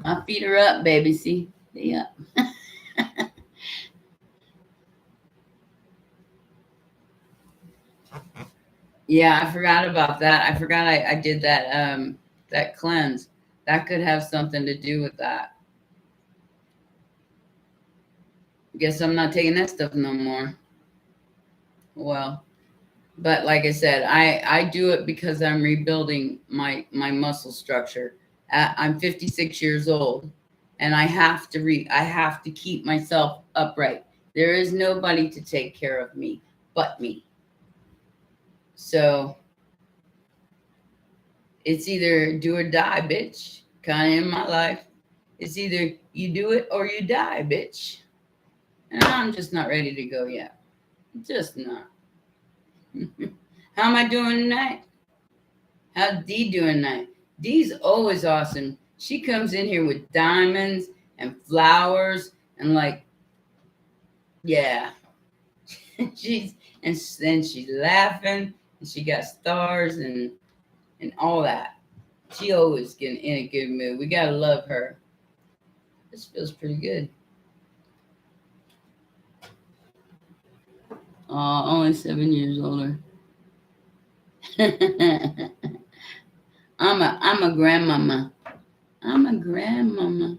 My feet are up, baby. See? Yeah. Yeah, I forgot about that. I forgot I did that cleanse. That could have something to do with that. Guess I'm not taking that stuff no more. Well, but like I said, I do it because I'm rebuilding my muscle structure. I'm 56 years old, and I have to keep myself upright. There is nobody to take care of me but me. So it's either do or die, bitch. Kind of in my life. It's either you do it or you die, bitch. And I'm just not ready to go yet. Just not. How am I doing tonight? How's Dee doing tonight? Dee's always awesome. She comes in here with diamonds and flowers and yeah. She's laughing and she got stars and and all that. She always getting in a good mood. We gotta love her. This feels pretty good. Only 7 years older. I'm a grandmama. I'm a grandmama.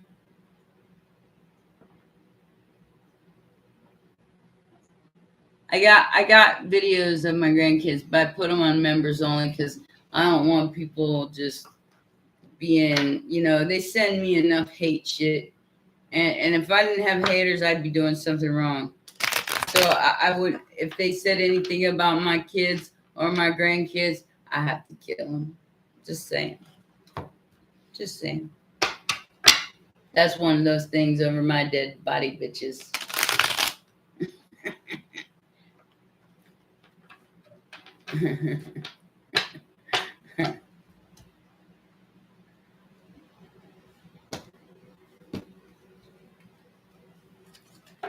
I got videos of my grandkids, but I put them on members only because I don't want people just being, they send me enough hate shit. And if I didn't have haters, I'd be doing something wrong. So I would, if they said anything about my kids or my grandkids, I have to kill them. Just saying. Just saying. That's one of those things over my dead body, bitches.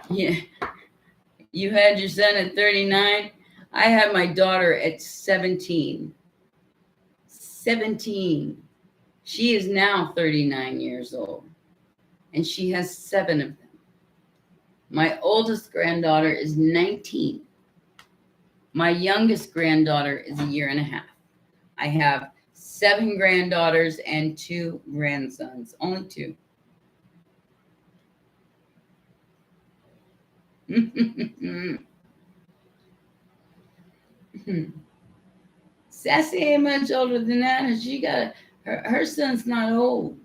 Yeah. You had your son at 39. I had my daughter at 17. 17. She is now 39 years old. And she has 7 of them. My oldest granddaughter is 19. My youngest granddaughter is a year and a half. I have 7 granddaughters and 2 grandsons. Only 2. Sassy ain't much older than that, and she got her son's not old.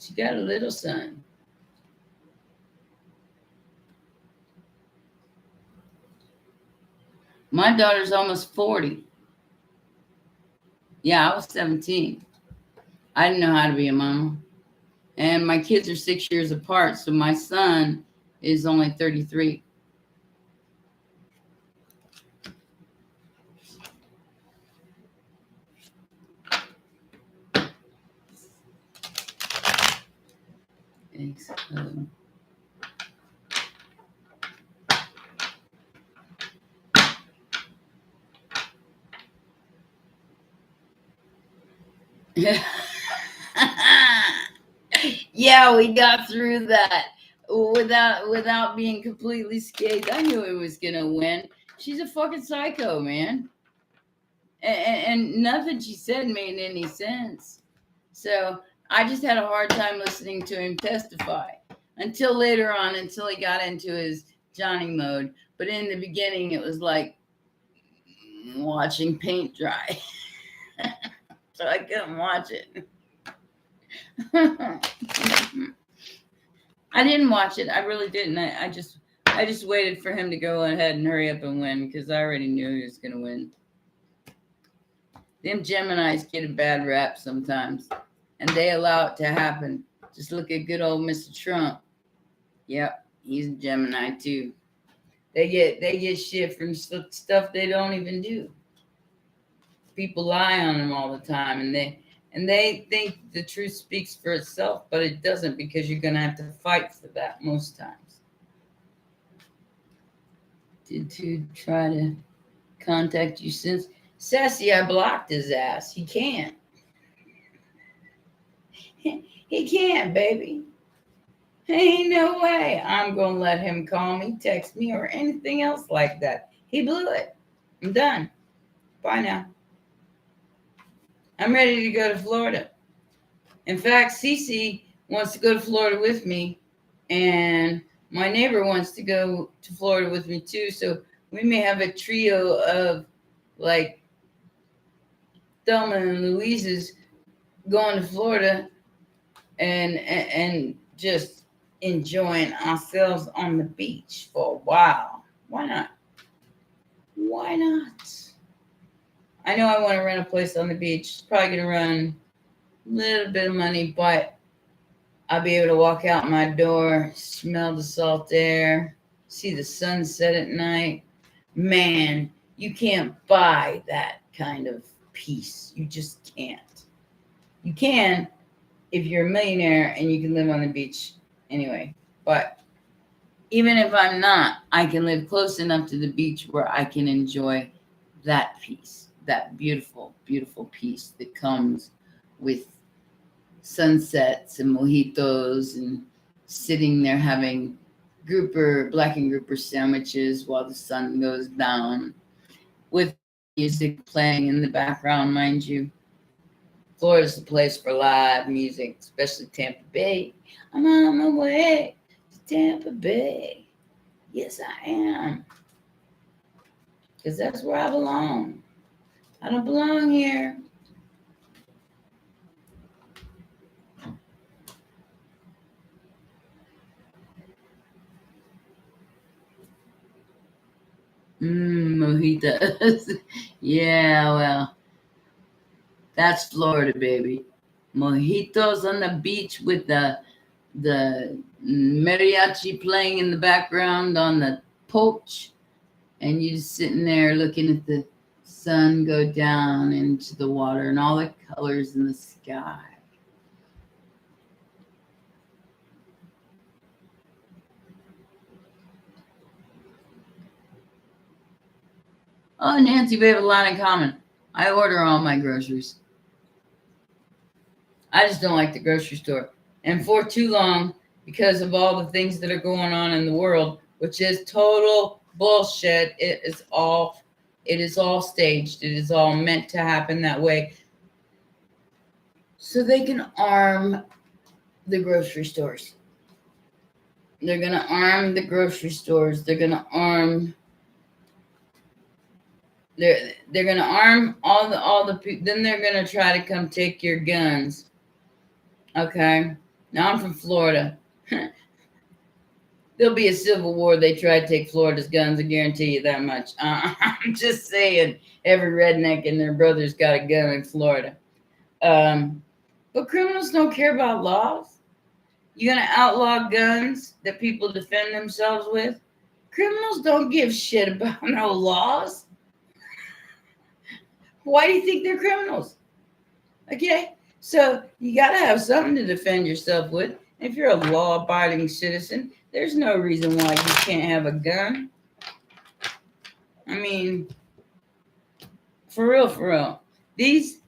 She got a little son. My daughter's almost 40. Yeah, I was 17. I didn't know how to be a mama. And my kids are 6 years apart, so my son is only 33. Yeah, we got through that without being completely scathed. I knew it was gonna win. She's a fucking psycho, man. And nothing she said made any sense. So I just had a hard time listening to him testify until later on, until he got into his Johnny mode. But in the beginning, it was like watching paint dry. So I couldn't watch it. I didn't watch it. I really didn't. I just waited for him to go ahead and hurry up and win because I already knew he was going to win. Them Geminis get a bad rap sometimes, and they allow it to happen. Just look at good old Mr. Trump. Yep, he's a Gemini too. They get shit from stuff they don't even do. People lie on them all the time, and they think the truth speaks for itself, but it doesn't because you're gonna have to fight for that most times. Did to try to contact you since? Sassy, I blocked his ass. He can't. He can't, baby. Ain't no way I'm gonna let him call me, text me, or anything else like that. He blew it. I'm done. Bye now. I'm ready to go to Florida. In fact, Cece wants to go to Florida with me, and my neighbor wants to go to Florida with me too. So we may have a trio of like Thelma and Louise's going to Florida and just enjoying ourselves on the beach for a while. Why not? Why not? I know I want to rent a place on the beach. It's probably going to run a little bit of money, but I'll be able to walk out my door, smell the salt air, see the sunset at night. Man, you can't buy that kind of peace. You just can't. You can if you're a millionaire and you can live on the beach anyway. But even if I'm not, I can live close enough to the beach where I can enjoy that peace. that beautiful, beautiful peace that comes with sunsets and mojitos and sitting there having black and grouper sandwiches while the sun goes down with music playing in the background, mind you. Florida's the place for live music, especially Tampa Bay. I'm on my way to Tampa Bay. Yes, I am. Because that's where I belong. I don't belong here. Mojitos. Yeah, well, that's Florida, baby. Mojitos on the beach with the mariachi playing in the background on the porch, and you just sitting there looking at the sun go down into the water and all the colors in the sky. Oh, Nancy, we have a lot in common. I order all my groceries. I just don't like the grocery store. And for too long, because of all the things that are going on in the world, which is total bullshit, it is all staged. It is all meant to happen that way. So they can arm the grocery stores. They're going to arm the grocery stores. They're going to arm they're going to arm all the people. Then they're going to try to come take your guns. Okay. Now I'm from Florida. There'll be a civil war. They try to take Florida's guns. I guarantee you that much. I'm just saying, every redneck and their brother's got a gun in Florida. But criminals don't care about laws. You're going to outlaw guns that people defend themselves with? Criminals don't give shit about no laws. Why do you think they're criminals? Okay? So you got to have something to defend yourself with. If you're a law-abiding citizen, there's no reason why you can't have a gun. I mean, for real. These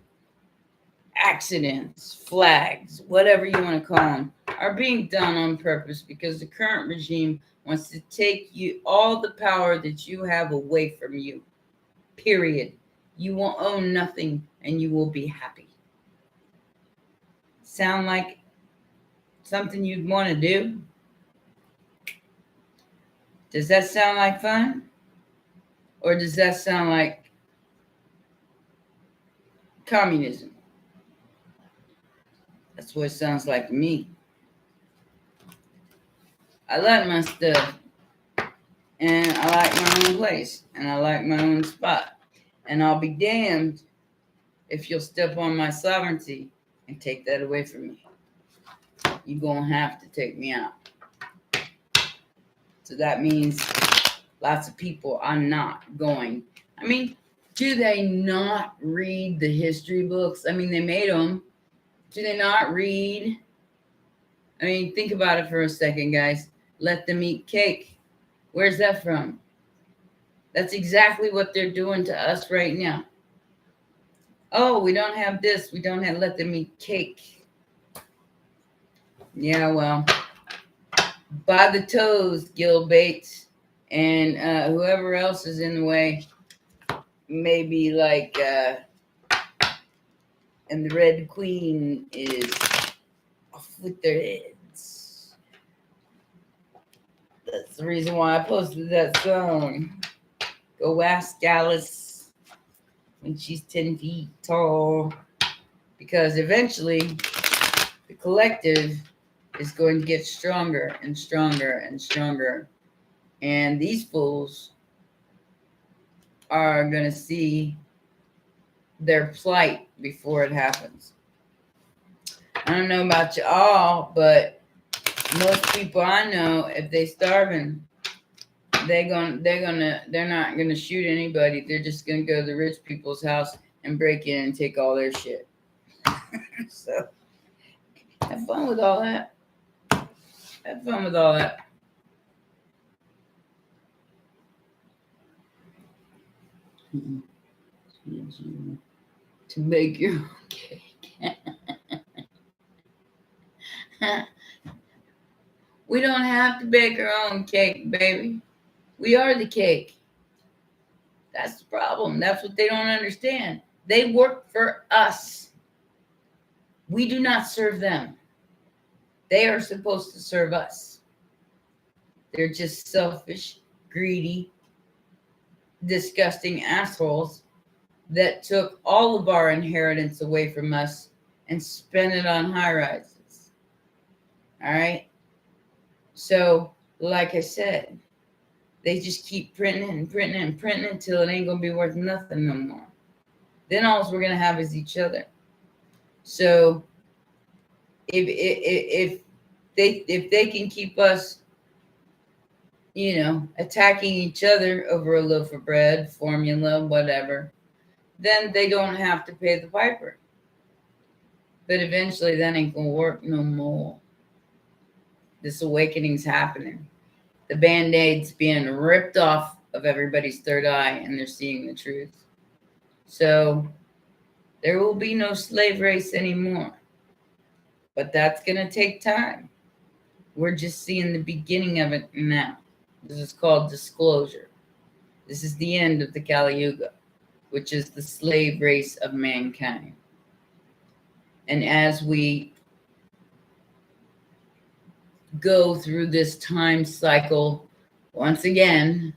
accidents, flags, whatever you want to call them, are being done on purpose because the current regime wants to take you all the power that you have away from you. Period. You will own nothing and you will be happy. Sound like something you'd want to do? Does that sound like fun? Or does that sound like communism? That's what it sounds like to me. I like my stuff. And I like my own place. And I like my own spot. And I'll be damned if you'll step on my sovereignty and take that away from me. You're going to have to take me out. So that means lots of people are not going. I mean, do they not read the history books? I mean, they made them. Do they not read? I mean, think about it for a second, guys. Let them eat cake. Where's that from? That's exactly what they're doing to us right now. Oh, we don't have this. We don't have, let them eat cake. Yeah, well, by the toes, Gil Bates, and whoever else is in the way. Maybe like, and the Red Queen is off with their heads. That's the reason why I posted that song. Go ask Alice when she's 10 feet tall. Because eventually the collective is going to get stronger and stronger and stronger. And these fools are going to see their plight before it happens. I don't know about you all, but most people I know, if they starving, they're not gonna shoot anybody. They're just gonna go to the rich people's house and break in and take all their shit. So have fun with all that. Have fun with all that. need you to make your own cake. We don't have to bake our own cake, baby. We are the cake. That's the problem. That's what they don't understand. They work for us. We do not serve them. They are supposed to serve us. They're just selfish, greedy, disgusting assholes that took all of our inheritance away from us and spent it on high rises. All right? So, like I said, they just keep printing and printing and printing until it ain't going to be worth nothing no more. Then all we're going to have is each other. So, if they can keep us, attacking each other over a loaf of bread, formula, whatever, then they don't have to pay the piper. But eventually that ain't gonna work no more. This awakening's happening. The Band-Aid's being ripped off of everybody's third eye, and they're seeing the truth. So there will be no slave race anymore. But that's gonna take time. We're just seeing the beginning of it now. This is called disclosure. This is the end of the Kali Yuga, which is the slave race of mankind. And as we go through this time cycle, once again,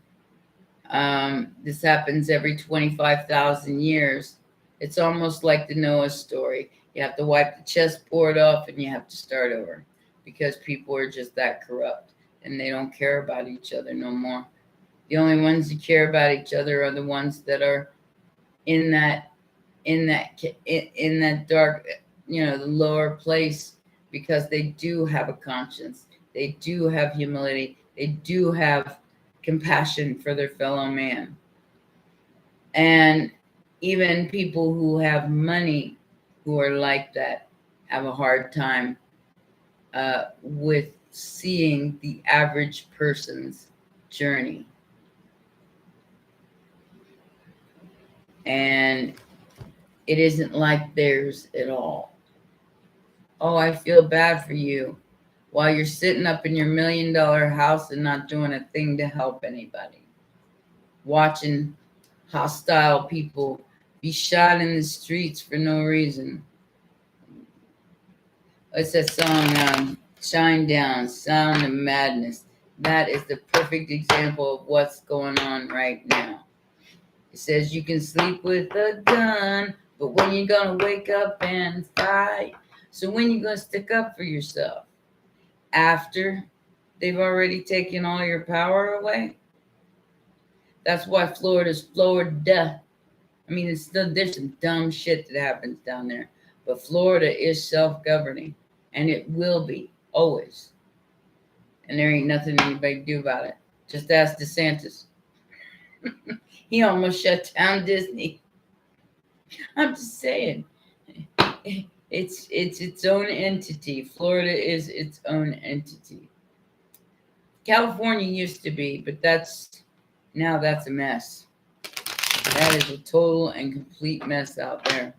this happens every 25,000 years. It's almost like the Noah story. You have to wipe the chessboard off and you have to start over because people are just that corrupt and they don't care about each other no more. The only ones who care about each other are the ones that are in that dark, the lower place, because they do have a conscience. They do have humility. They do have compassion for their fellow man. And even people who have money, who are like that, have a hard time with seeing the average person's journey. And it isn't like theirs at all. Oh, I feel bad for you while you're sitting up in your $1 million house and not doing a thing to help anybody. Watching hostile people be shot in the streets for no reason. What's that song? Shine Down, Sound of Madness. That is the perfect example of what's going on right now. It says you can sleep with a gun, but when you gonna wake up and fight? So when you gonna stick up for yourself? After they've already taken all your power away? That's why Florida's Florida. I mean, there's some dumb shit that happens down there, but Florida is self-governing, and it will be always. And there ain't nothing anybody can do about it. Just ask DeSantis. He almost shut down Disney. I'm just saying, it's its own entity. Florida is its own entity. California used to be, but now that's a mess. That is a total and complete mess out there.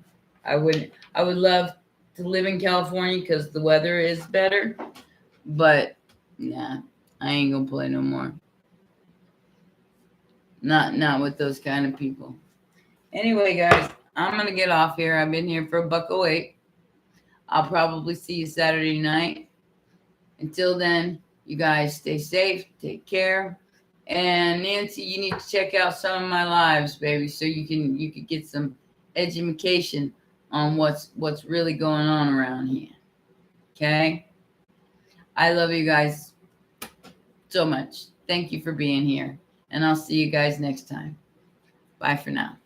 I would love to live in California because the weather is better, but nah, I ain't gonna play no more. Not with those kind of people. Anyway, guys, I'm gonna get off here. I've been here for $1.08. I'll probably see you Saturday night. Until then, you guys stay safe, take care. And Nancy, you need to check out some of my lives, baby, so you can get some education on what's really going on around here. Okay? I love you guys so much. Thank you for being here. And I'll see you guys next time. Bye for now.